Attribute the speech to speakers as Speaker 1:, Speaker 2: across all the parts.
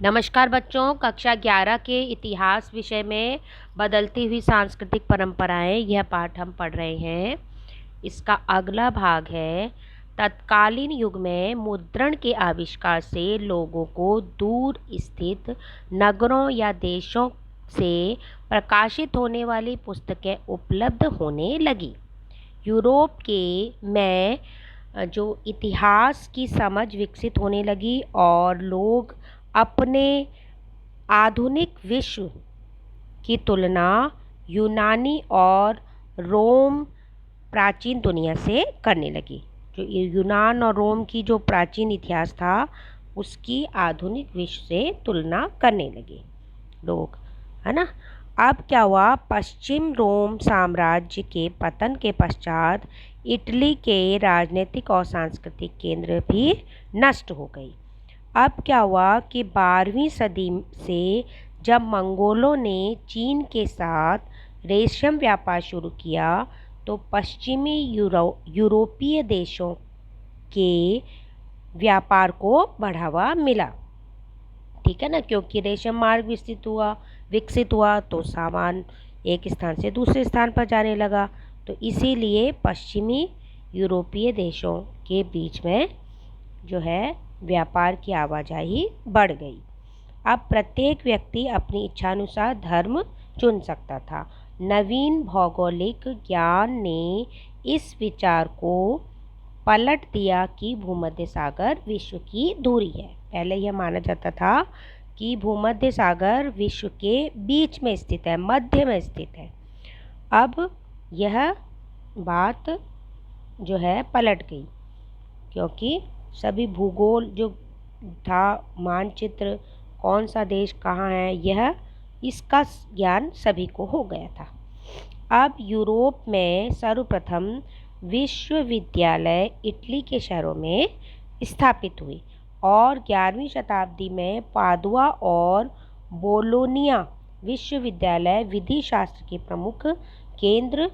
Speaker 1: नमस्कार बच्चों, कक्षा 11 के इतिहास विषय में बदलती हुई सांस्कृतिक परंपराएं, यह पाठ हम पढ़ रहे हैं। इसका अगला भाग है तत्कालीन युग में मुद्रण के आविष्कार से लोगों को दूर स्थित नगरों या देशों से प्रकाशित होने वाली पुस्तकें उपलब्ध होने लगी। यूरोप के में जो इतिहास की समझ विकसित होने लगी और लोग अपने आधुनिक विश्व की तुलना यूनानी और रोम प्राचीन दुनिया से करने लगी। जो यूनान और रोम की जो प्राचीन इतिहास था उसकी आधुनिक विश्व से तुलना करने लगे लोग, है ना। अब क्या हुआ, पश्चिम रोम साम्राज्य के पतन के पश्चात इटली के राजनीतिक और सांस्कृतिक केंद्र भी नष्ट हो गई। अब क्या हुआ कि 12वीं सदी से जब मंगोलों ने चीन के साथ रेशम व्यापार शुरू किया तो पश्चिमी यूरोपीय देशों के व्यापार को बढ़ावा मिला। ठीक है ना, क्योंकि रेशम मार्ग विकसित हुआ तो सामान एक स्थान से दूसरे स्थान पर जाने लगा। तो इसीलिए पश्चिमी यूरोपीय देशों के बीच में जो है व्यापार की आवाजाही बढ़ गई। अब प्रत्येक व्यक्ति अपनी इच्छानुसार धर्म चुन सकता था। नवीन भौगोलिक ज्ञान ने इस विचार को पलट दिया कि भूमध्य सागर विश्व की धुरी है। पहले यह माना जाता था कि भूमध्य सागर विश्व के बीच में स्थित है, मध्य में स्थित है। अब यह बात जो है पलट गई, क्योंकि सभी भूगोल जो था, मानचित्र कौन सा देश कहाँ है, यह इसका ज्ञान सभी को हो गया था। अब यूरोप में सर्वप्रथम विश्वविद्यालय इटली के शहरों में स्थापित हुई और 11वीं शताब्दी में पादुआ और बोलोनिया विश्वविद्यालय विधि शास्त्र के प्रमुख केंद्र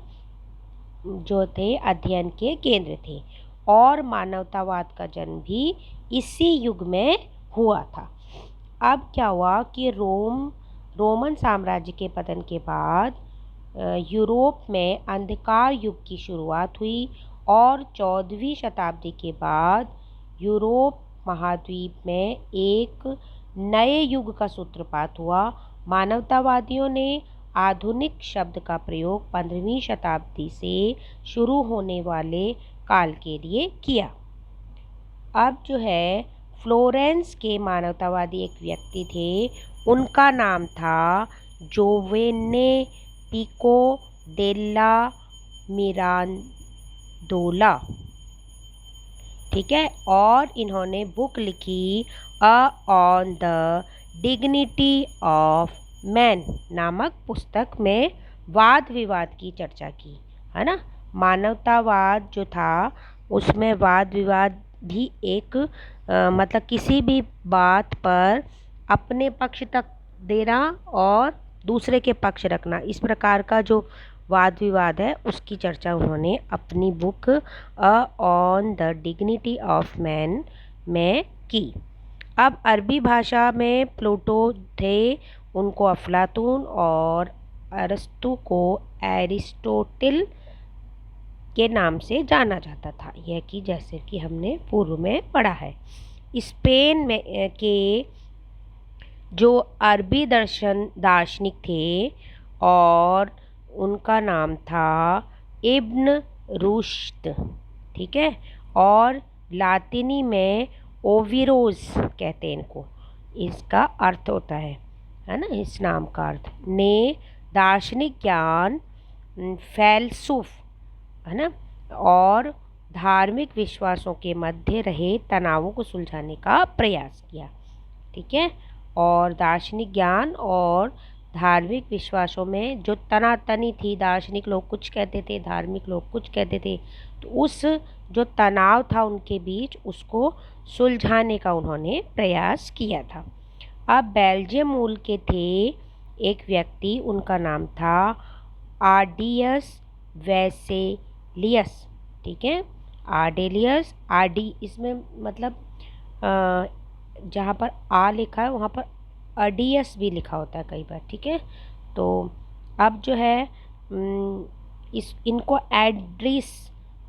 Speaker 1: जो थे, अध्ययन के केंद्र थे और मानवतावाद का जन्म भी इसी युग में हुआ था। अब क्या हुआ कि रोमन साम्राज्य के पतन के बाद यूरोप में अंधकार युग की शुरुआत हुई और 14वीं शताब्दी के बाद यूरोप महाद्वीप में एक नए युग का सूत्रपात हुआ। मानवतावादियों ने आधुनिक शब्द का प्रयोग 15वीं शताब्दी से शुरू होने वाले काल के लिए किया। अब जो है फ्लोरेंस के मानवतावादी एक व्यक्ति थे, उनका नाम था जोवेन्ने पिको डेल्ला मिरांडोला। ठीक है, और इन्होंने बुक लिखी on the dignity of man नामक पुस्तक में वाद विवाद की चर्चा की, है ना। मानवतावाद जो था उसमें वाद विवाद भी एक मतलब किसी भी बात पर अपने पक्ष तक देना और दूसरे के पक्ष रखना, इस प्रकार का जो वाद विवाद है उसकी चर्चा उन्होंने अपनी book on the dignity of man में की। अब अरबी भाषा में प्लूटो थे, उनको अफलातून और अरस्तु को एरिस्टोटिल के नाम से जाना जाता था, यह कि जैसे कि हमने पूर्व में पढ़ा है। स्पेन में के जो अरबी दार्शनिक थे और उनका नाम था इब्न रुश्द, ठीक है, और लातिनी में ओविरोज कहते हैं इनको, इसका अर्थ होता है ना, इस नाम का अर्थ ने दार्शनिक ज्ञान, फैलसूफ, है ना, और धार्मिक विश्वासों के मध्य रहे तनावों को सुलझाने का प्रयास किया। ठीक है, और दार्शनिक ज्ञान और धार्मिक विश्वासों में जो तनातनी थी, दार्शनिक लोग कुछ कहते थे, धार्मिक लोग कुछ कहते थे, तो उस जो तनाव था उनके बीच, उसको सुलझाने का उन्होंने प्रयास किया था। अब बेल्जियम मूल के थे एक व्यक्ति, उनका नाम था आर्डियस वेसेलियस। ठीक है, आर्डेलियस, आरडी इसमें मतलब जहाँ पर आ लिखा है वहाँ पर अडियस भी लिखा होता है कई बार, ठीक है। तो अब जो है इनको एड्रिस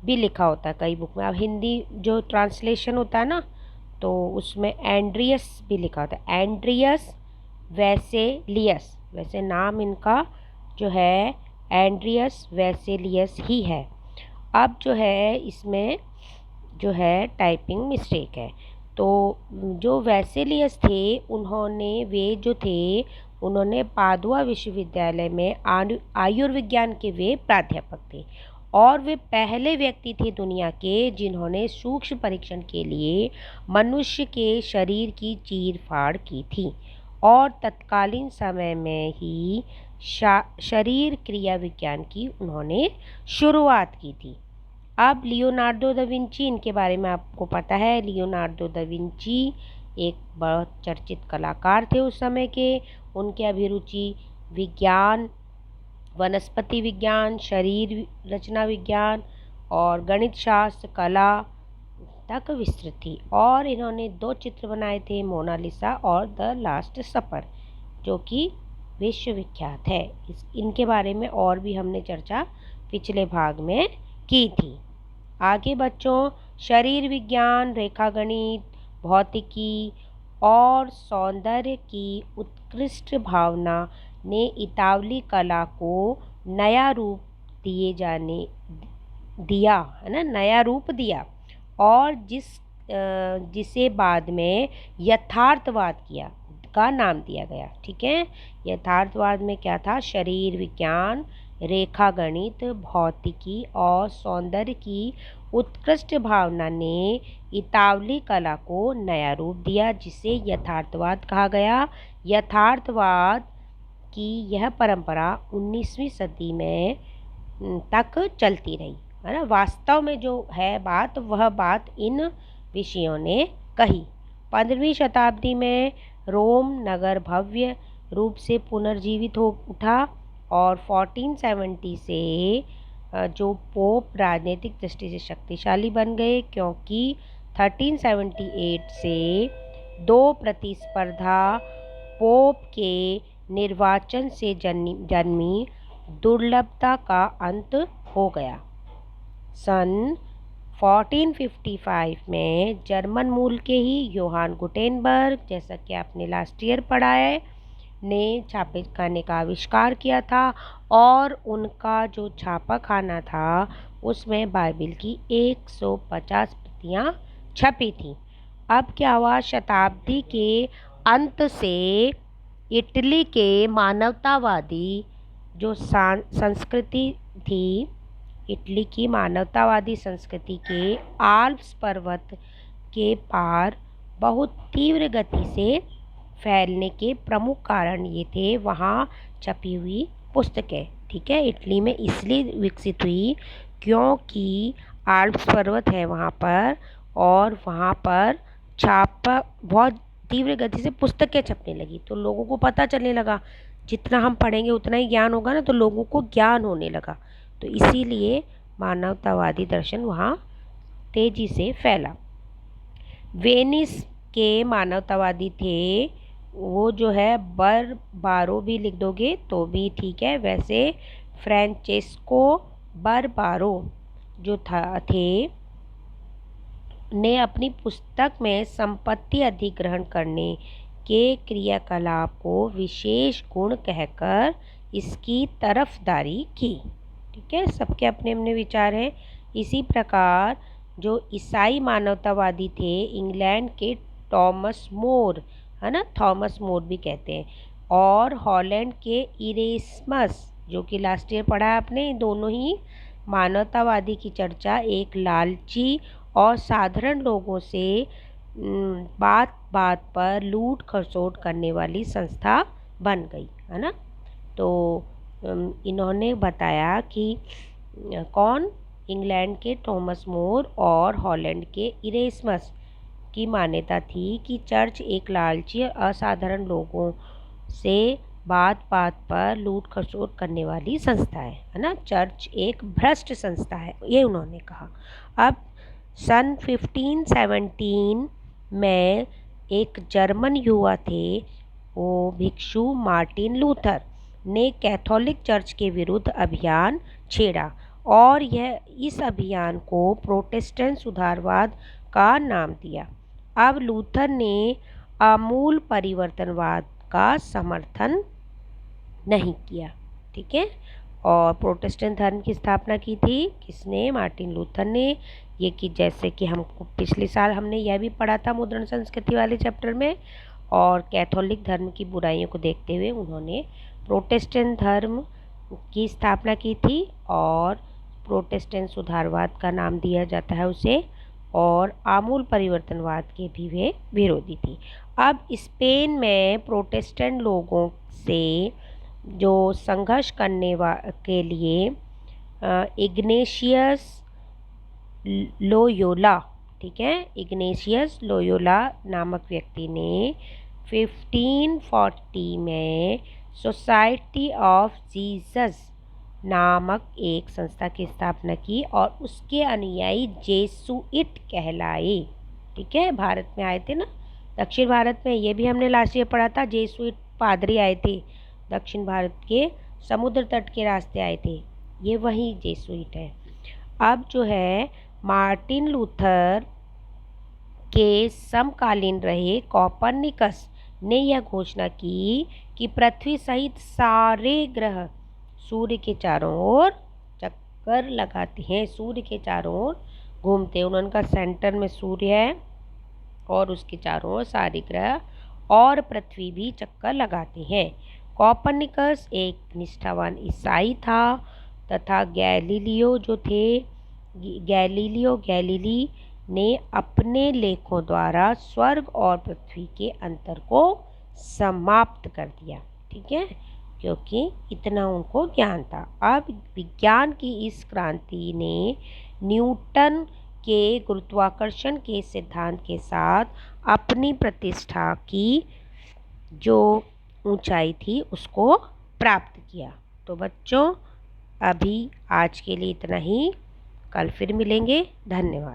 Speaker 1: भी लिखा होता है कई बुक में। अब हिंदी जो ट्रांसलेशन होता है ना, तो उसमें एंड्रियस भी लिखा होता है, एंड्रियस वैसेलियस। वैसे नाम इनका जो है एंड्रियस वैसेलियस ही है। अब जो है इसमें जो है टाइपिंग मिस्टेक है। तो जो वैसेलियस थे उन्होंने पादुआ विश्वविद्यालय में आयुर्विज्ञान के वे प्राध्यापक थे, और वे पहले व्यक्ति थे दुनिया के जिन्होंने सूक्ष्म परीक्षण के लिए मनुष्य के शरीर की चीर फाड़ की थी, और तत्कालीन समय में ही शरीर क्रिया विज्ञान की उन्होंने शुरुआत की थी। अब लियोनार्डो दा विंची, इनके बारे में आपको पता है। लियोनार्डो दा विंची एक बहुत चर्चित कलाकार थे उस समय के। उनकी अभिरुचि विज्ञान, वनस्पति विज्ञान, शरीर रचना विज्ञान और गणित शास्त्र, कला तक विस्तृत थी, और इन्होंने 2 चित्र बनाए थे, मोनालिसा और द लास्ट सपर, जो कि विश्वविख्यात है। इनके बारे में और भी हमने चर्चा पिछले भाग में की थी। आगे बच्चों, शरीर विज्ञान, रेखागणित, भौतिकी और सौंदर्य की उत्कृष्ट भावना ने इतावली कला को नया रूप दिया है ना, नया रूप दिया, और जिसे बाद में यथार्थवाद का नाम दिया गया, ठीक है। यथार्थवाद में क्या था? शरीर विज्ञान, रेखागणित, भौतिकी और सौंदर्य की उत्कृष्ट भावना ने इतावली कला को नया रूप दिया, जिसे यथार्थवाद कहा गया। यथार्थवाद की यह परंपरा 19वीं सदी में तक चलती रही, है ना। वास्तव में जो है बात, वह बात इन विषयों ने कही। 15वीं शताब्दी में रोम नगर भव्य रूप से पुनर्जीवित हो उठा, और 1470 से जो पोप राजनीतिक दृष्टि से शक्तिशाली बन गए, क्योंकि 1378 से 2 प्रतिस्पर्धा पोप के निर्वाचन से जन्मी दुर्लभता का अंत हो गया। सन 1455 में जर्मन मूल के ही योहान गुटेनबर्ग, जैसा कि आपने लास्ट ईयर पढ़ा है, ने छापे खाने का आविष्कार किया था, और उनका जो छापा खाना था उसमें बाइबिल की 150 प्रतियां छपी थी। अब क्या हुआ? शताब्दी के अंत से इटली के मानवतावादी जो संस्कृति थी, इटली की मानवतावादी संस्कृति के आल्प्स पर्वत के पार बहुत तीव्र गति से फैलने के प्रमुख कारण ये थे वहाँ छपी हुई पुस्तकें, ठीक है। इटली में इसलिए विकसित हुई क्योंकि आल्प्स पर्वत है वहाँ पर, और वहाँ पर छापा बहुत तीव्र गति से पुस्तकें छपने लगी, तो लोगों को पता चलने लगा, जितना हम पढ़ेंगे उतना ही ज्ञान होगा ना, तो लोगों को ज्ञान होने लगा। तो इसीलिए मानवतावादी दर्शन वहाँ तेजी से फैला। वेनिस के मानवतावादी थे, वो जो है बरबारो भी लिख दोगे तो भी ठीक है। वैसे फ्रांचेस्को बरबारो जो थे ने अपनी पुस्तक में संपत्ति अधिग्रहण करने के क्रियाकलाप को विशेष गुण कहकर इसकी तरफदारी की, ठीक है। सबके अपने अपने विचार हैं। इसी प्रकार जो ईसाई मानवतावादी थे, इंग्लैंड के थॉमस मोर, है ना, थॉमस मोर भी कहते हैं, और हॉलैंड के इरेस्मस, जो कि लास्ट ईयर पढ़ा है आपने, दोनों ही मानवतावादी की चर्चा एक लालची और साधारण लोगों से बात बात पर लूट खसोट करने वाली संस्था बन गई, है ना। तो इन्होंने बताया कि कौन? इंग्लैंड के थॉमस मोर और हॉलैंड के इरेस्मस की मान्यता थी कि चर्च एक लालची असाधारण लोगों से बात बात पर लूट खसोट करने वाली संस्था है ना। चर्च एक भ्रष्ट संस्था है, ये उन्होंने कहा। अब सन 1517 में एक जर्मन युवा थे वो भिक्षु मार्टिन लूथर ने कैथोलिक चर्च के विरुद्ध अभियान छेड़ा और इस अभियान को प्रोटेस्टेंट सुधारवाद का नाम दिया। अब लूथर ने आमूल परिवर्तनवाद का समर्थन नहीं किया, ठीक है। और प्रोटेस्टेंट धर्म की स्थापना की थी किसने? मार्टिन लूथर ने। ये कि जैसे कि हमको पिछले साल हमने यह भी पढ़ा था मुद्रण संस्कृति वाले चैप्टर में। और कैथोलिक धर्म की बुराइयों को देखते हुए उन्होंने प्रोटेस्टेंट धर्म की स्थापना की थी और प्रोटेस्टेंट सुधारवाद का नाम दिया जाता है उसे। और आमूल परिवर्तनवाद के भी वे विरोधी थी। अब स्पेन में प्रोटेस्टेंट लोगों से जो संघर्ष करने के लिए इग्नेशियस लोयोला, ठीक है, इग्नेशियस लोयोला नामक व्यक्ति ने 1540 में सोसाइटी ऑफ जीसस नामक एक संस्था की स्थापना की और उसके अनुयायी जेसुइट कहलाए, ठीक है। भारत में आए थे ना, दक्षिण भारत में, ये भी हमने लास्ट ईयर पढ़ा था। जेसुइट पादरी आए थे दक्षिण भारत के, समुद्र तट के रास्ते आए थे, ये वही जेसुइट है। अब जो है मार्टिन लूथर के समकालीन रहे कोपरनिकस ने यह घोषणा की कि पृथ्वी सहित सारे ग्रह सूर्य के चारों ओर चक्कर लगाते हैं, सूर्य के चारों ओर घूमते हैं। उनका सेंटर में सूर्य है और उसके चारों ओर सारे ग्रह और पृथ्वी भी चक्कर लगाते हैं। कोपरनिकस एक निष्ठावान ईसाई था तथा गैलीलियो गैलीली ने अपने लेखों द्वारा स्वर्ग और पृथ्वी के अंतर को समाप्त कर दिया, ठीक है, क्योंकि इतना उनको ज्ञान था। अब विज्ञान की इस क्रांति ने न्यूटन के गुरुत्वाकर्षण के सिद्धांत के साथ अपनी प्रतिष्ठा की जो ऊंचाई थी उसको प्राप्त किया। तो बच्चों, अभी आज के लिए इतना ही, कल फिर मिलेंगे। धन्यवाद।